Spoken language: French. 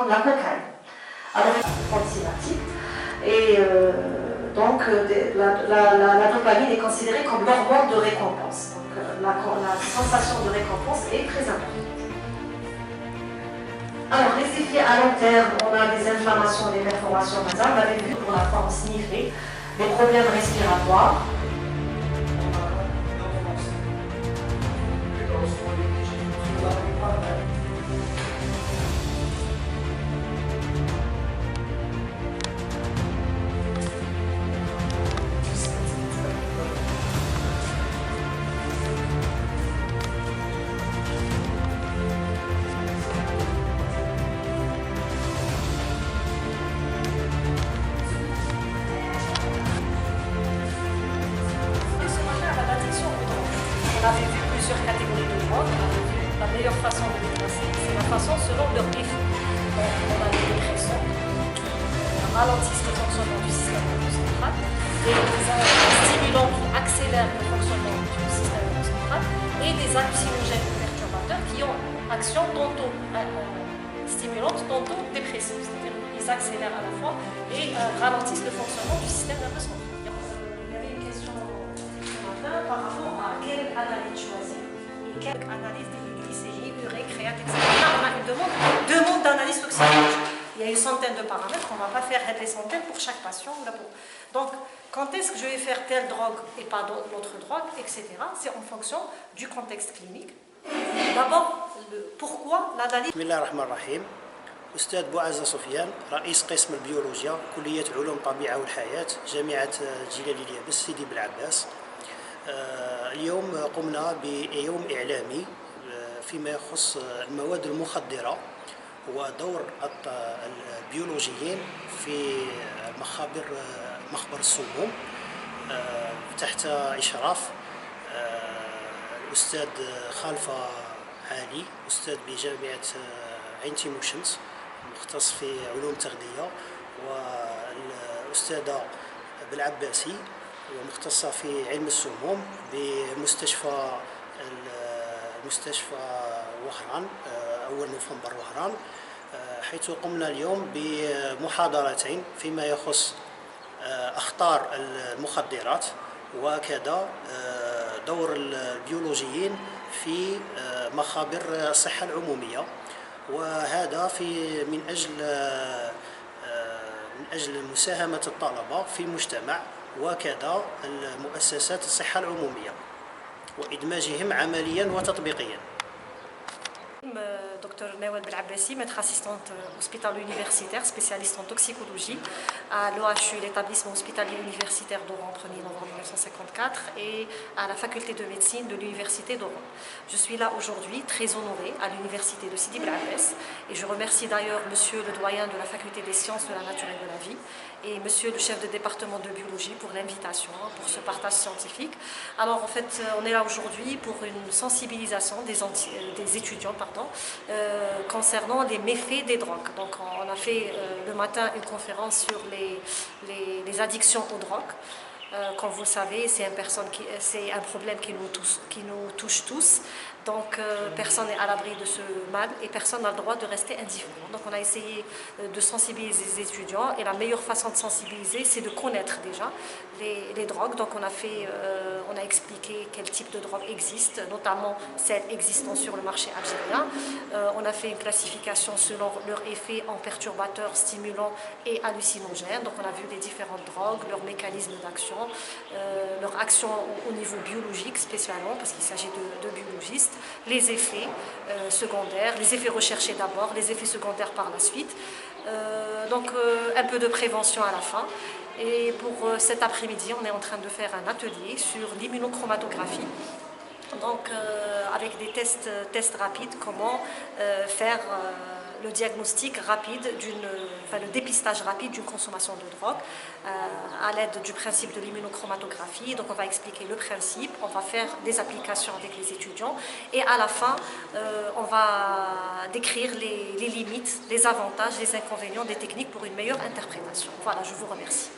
la cocaïne. Alors, antipathique. Et donc, la dopamine est considérée comme l'hormone de récompense. Donc, la sensation de récompense est très importante. Alors, les effets à long terme, on a des inflammations, des perforations nasales. Vous avez vu pour la forme sniffée, des problèmes respiratoires. On avait vu plusieurs catégories de drogues. La meilleure façon de les classer, c'est la façon selon leur effet. On a les dépresseurs, ralentissent le fonctionnement du système nerveux central, des stimulants qui accélèrent le fonctionnement du système nerveux central et des hallucinogènes perturbateurs qui ont action stimulante tantôt-dépressive, c'est-à-dire qu'ils accélèrent à la fois et ralentissent le fonctionnement du système nerveux central. Il y avait une question par rapport à quelle analyse choisir et quelle analyse des glycémies, urée, créate, etc. Là, on a une demande d'analyse toxicologique. Il y a une centaine de paramètres, on ne va pas faire des centaines pour chaque patient. Donc, quand est-ce que je vais faire telle drogue et pas l'autre drogue, etc. C'est en fonction du contexte clinique. D'abord, pourquoi l'analyse. Bismillahirrahmanirrahim. أستاذ بوعزة سفيان رئيس قسم البيولوجيا كلية علوم الطبيعة والحياة جامعة الجلالية بالسيدي بلعباس. اليوم قمنا بيوم إعلامي فيما يخص المواد المخدرة ودور البيولوجيين في مخبر السموم تحت إشراف الأستاذ خالفة علي أستاذ بجامعة عين تيموشنت مختص في علوم التغذية والأستاذة بالعباسي ومختصة في علم السموم بمستشفى وهران أول نوفمبر وهران حيث قمنا اليوم بمحاضرتين فيما يخص أخطار المخدرات وكذا دور البيولوجيين في مخابر الصحة العمومية وهذا من أجل مساهمة الطلبة في المجتمع وكذا المؤسسات الصحة العمومية وإدماجهم عمليا وتطبيقيا. Dr Nawal Belabassi, maître assistante hospitalo-universitaire, spécialiste en toxicologie à l'OHU, l'établissement hospitalier universitaire d'Oran, 1er novembre 1954, et à la faculté de médecine de l'université d'Oran. Je suis là aujourd'hui très honorée à l'université de Sidi Belabès et je remercie d'ailleurs monsieur le doyen de la faculté des sciences de la nature et de la vie et monsieur le chef de département de biologie pour l'invitation, pour ce partage scientifique. Alors en fait, on est là aujourd'hui pour une sensibilisation des étudiants concernant les méfaits des drogues. Donc on a fait le matin une conférence sur les addictions aux drogues. Comme vous le savez, c'est un problème qui nous touche tous. Donc personne n'est à l'abri de ce mal et personne n'a le droit de rester indifférent. Donc on a essayé de sensibiliser les étudiants et la meilleure façon de sensibiliser, c'est de connaître déjà les drogues. Donc on a expliqué quel type de drogue existe, notamment celles existant sur le marché algérien. On a fait une classification selon leur effet en perturbateurs, stimulants et hallucinogènes. Donc on a vu les différentes drogues, leur mécanisme d'action, leur action au niveau biologique spécialement, parce qu'il s'agit de biologistes, les effets secondaires, les effets recherchés d'abord, les effets secondaires par la suite. Donc un peu de prévention à la fin. Et pour cet après-midi, on est en train de faire un atelier sur l'immunochromatographie. Donc avec des tests rapides, comment faire le diagnostic rapide, le dépistage rapide d'une consommation de drogue à l'aide du principe de l'immunochromatographie. Donc on va expliquer le principe, on va faire des applications avec les étudiants et à la fin on va décrire les limites, les avantages, les inconvénients des techniques pour une meilleure interprétation. Voilà, je vous remercie.